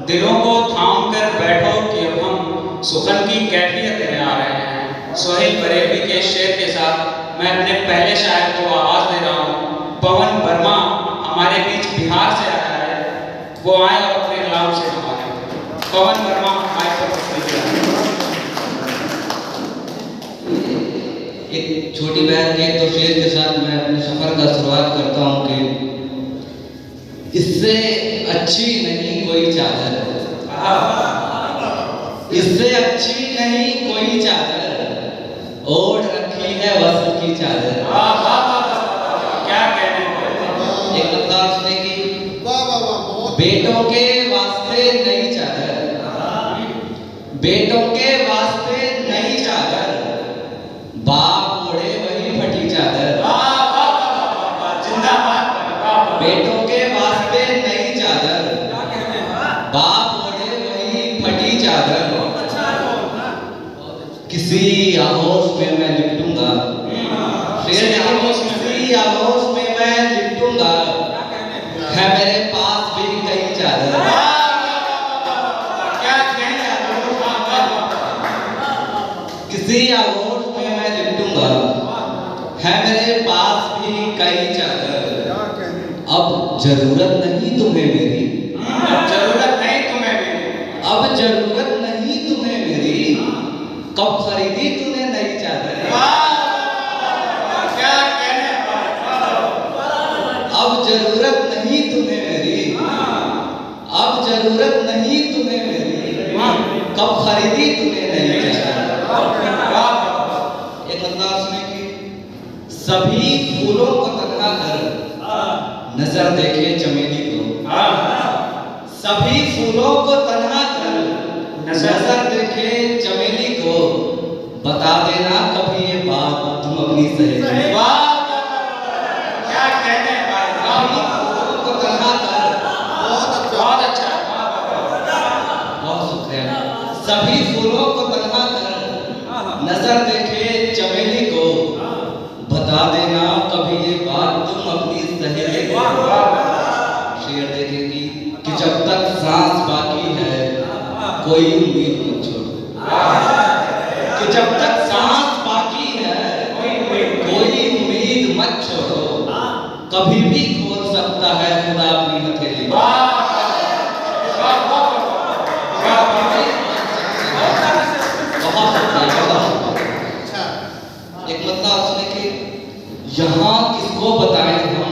दिलों को थाम कर बैठो कि अब हम सुखन की कैफियत में आ रहे हैं। सोहेल बरेलवी के शेर के साथ मैं अपने पहले शायर को आवाज़ दे रहा हूँ। पवन वर्मा हमारे बीच बिहार से आया है, वो आए और अपने कलाम से हमारे पवन वर्मा माइक पर तस्वीर। एक छोटी बहन के तो शेर के साथ मैं अपने सफर का शुरुआत करता हूँ कि इससे अच्छी नहीं कोई चादर, इससे अच्छी नहीं कोई चादर, ओढ़ रखी है वस्त्र की चादर। क्या कहने एक लफ्ज़ उसने की, बेटों के वास्ते नई चादर, बेटों के वास्ते नई चादर, बाप ओढ़े वही फटी चादर। बेटों के वास्ते नई चादर, बाप ओढ़े वही फटी चादर, किसी आहोश में मैं लिपटूंगा, किसी आहोश में मैं लिपटूंगा, है मेरे पास भी कई चादर। किसी आहोश में मैं लिपटूंगा, है मेरे पास भी कई चादर। अब जरूरत नहीं तुम्हें मेरी, जरूरत नहीं तुम्हें मेरी, अब जरूरत नहीं तुम्हें मेरी, कब खरीदी तूने नई चादर। क्या कहने, अब जरूरत नहीं तुम्हें मेरी, अब जरूरत नहीं तुम्हें मेरी, कब खरीदी तूने नई चादर। एक अंदाज सुने कि सभी फूलों को तन्हा कर नजर देखे चमेली को, सभी फूलों को तन्हा कर नजर देखे चमेली को, बता देना कभी ये बात तुम अपनी सहेली। क्या कहने सभी फूलों को तन्हा कर, बहुत अच्छा, बहुत शुक्रिया। सभी फूलों को तन्हा कर नजर देखे चमेली को, बता देना कभी ये बात तुम अपनी सहेली को। शेर देखेगी कि जब तक सांस बाकी है कोई उम्मीद मत छोड़ो, कि जब तक सांस बाकी है कोई उम्मीद मत छोड़ो, कभी भी खोल सकता है खुदा अपनी हथेली। एक मतलब उसने कि यहाँ किसको बताएं हम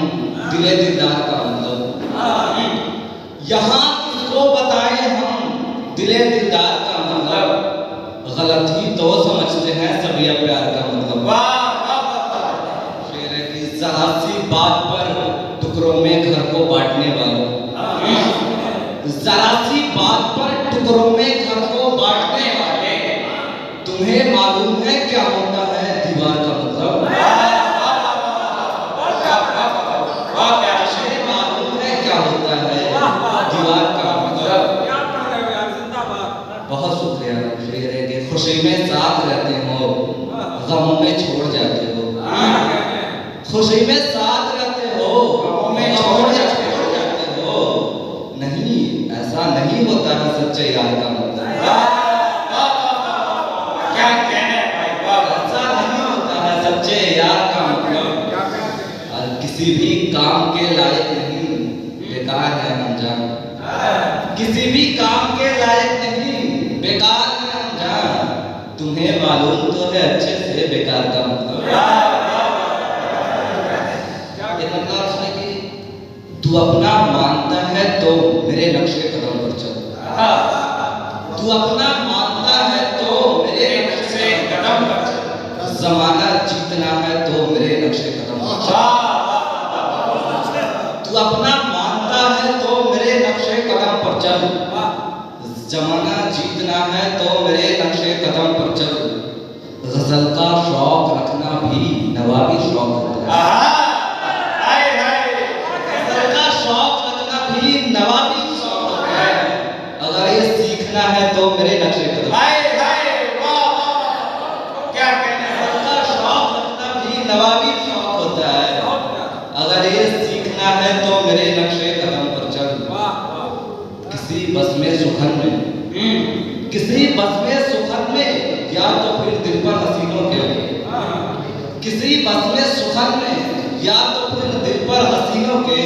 दिले दिलदार का मतलब, यहाँ किसको बताएं हम दिले दिलदार का मतलब, गलत ही तो समझते हैं सब ये प्यार का मतलब। शेर है कि जरा सी बात पर टुकड़ों में घर को बांटने वालों, जरा सी बात पर टुकड़ों में घर को बांटने वाले, तुम्हें मालूम है क्या होता है दीवार का मतलब। मालूम है क्या होता है दीवार का मतलब। बहुत शुक्रिया। शेर है कि खुशी में साथ रहते हो, गम में छोड़ जाते हो, खुशी में साथ रहते हो, गम में छोड़ जाते हो, नहीं ऐसा नहीं होता है सच्चे यार का मतलब। क्या कहने भाई, ऐसा नहीं होता है सच्चे यार का मतलब। और किसी भी काम के लायक नहीं, बेकार है अनजान, किसी भी काम के लायक नहीं, बेकार है अनजान, तुम्हें मालूम तो है अच्छे से बेकार का मतलब। ये मतलब उसने कि तू अपना मानता है तो मेरे नक्शे कदम पर चल, तू अपना मानता है तो मेरे नक्शे कदम पर चल, जमाना जीतना है तो मेरे नक्शे कदम पर चल, तू अपना मानता है तो मेरे नक्शे कदम पर चल, जमाना जीतना है तो मेरे नक्शे कदम पर चल, गजल का शौक रखना भी नवाबी शौक होता है, गजल का शौक रखना भी नवाबी शौक होता है, अगर ये सीखना है तो मेरे नक्शे कदम। क्या कहने, गजल का शौक रखना भी नवाबी शौक होता है, अगर ये सीखना है तो मेरे नक्शे कदम पर चल, किसी बस में सुखन में, किसी बस में सुखन में, या तो फिर दिल पर हसीनों के लिए, किसी बस में सुखन में, या तो फिर दिल पर हसीनों के,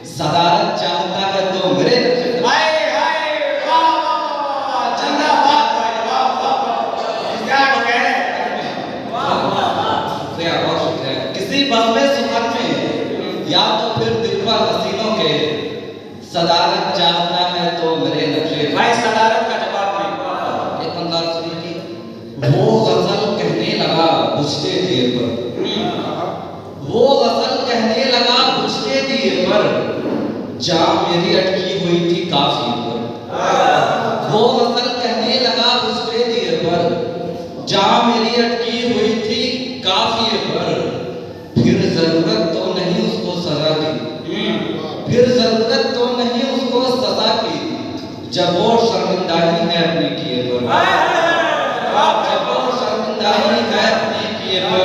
सदारत चाहता है तो मेरे हाय हाय वाह वाह जिंदाबाद भाई वाह वाह क्या कह रहे हैं वाह वाह शुक्रिया बहुत शुक्रिया। किसी बस में सुखन में, या तो फिर दिल पर हसीनों के, सदारत चाहता है तो मेरे नक्शे। भाई सदारत का जवाब नहीं। एक अंदाज सुनिए कि वो गजल कहने लगा बुझते दिए पर, वो गजल कहने लगा बुझते दिए पर, जहाँ मेरी अटकी हुई थी काफी पर। वो गजल कहने लगा बुझते दिए पर, जहाँ मेरी अटकी हुई थी काफी पर, फिर जरूरत तो नहीं उसको सजा की, फिर जरूरत तो नहीं उसको सजा की, जब वो शर्मिंदाही है अपने किए पर, जब वो शर्मिंदाही है अपने किए पर।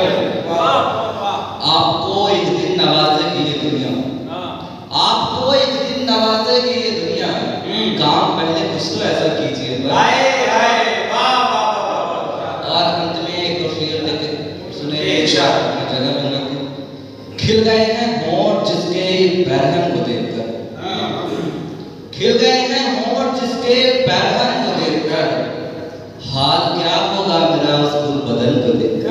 आपको एक दिन नवाजेगी ये दुनिया, आपको एक दिन नवाजेगी ये दुनिया, काम पहले कुछ तो ऐसा कीजिए पर। और अंत में एक और शेर लेके सुने, जगह लूंगा को। खिल गए हैं होंठ जिसके पैरहन को देखकर, खिल गए हैं होंठ जिसके पैरहन को देखकर, हाल क्या होगा मेरा उस गुल बदन को देखकर।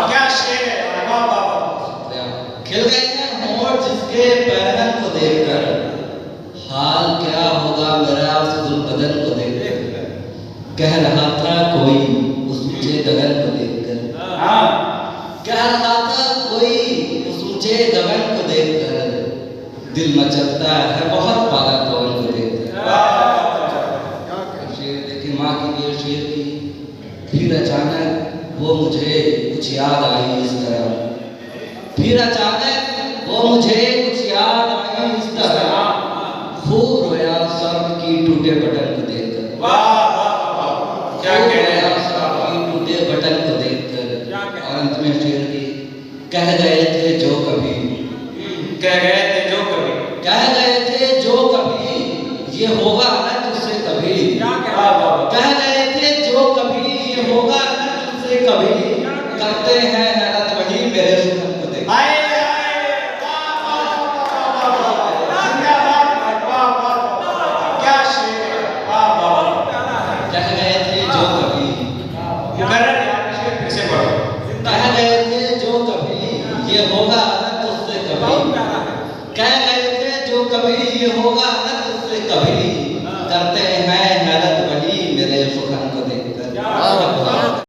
क्या शेर है वाह वाह। खिल गए हैं होंठ जिसके पैरहन को देखकर, हाल क्या होगा मेरा उस गुल बदन को देखकर। कह रहा था कोई उस ऊंचे गगन को देखकर, कह रहा था कोई उस ऊंचे गगन को देखकर, दिल मचलता है बहुत पागल पवन को देखकर। शेर देखिए माँ की ये शेर की। फिर अचानक वो मुझे कुछ याद आई इस तरह, फिर अचानक वो मुझे कुछ याद आई इस तरह, खूब रोया शर्म की टूटे बटन को देखकर। क्या कह रहे हैं टूटे बटन को देखकर। और अंत में शेर की। कह गए थे जो कभी, कह गए थे जो कभी, कह गए थे जो कभी, ये होगा न तुझसे कभी। कह गए थे जो कभी, ये होगा न तुझसे कभी, करते हैं हैरत वही मेरे सुखन को देख। क्या शेर है वाह वाह। कह गए थे जो कभी, फिर से पढ़ो। कह गए थे जो कभी, ये होगा न तुझसे कभी, कह गए थे जो कभी, ये होगा न तुझसे कभी, करते हैं हैरत वही मेरे सुखन को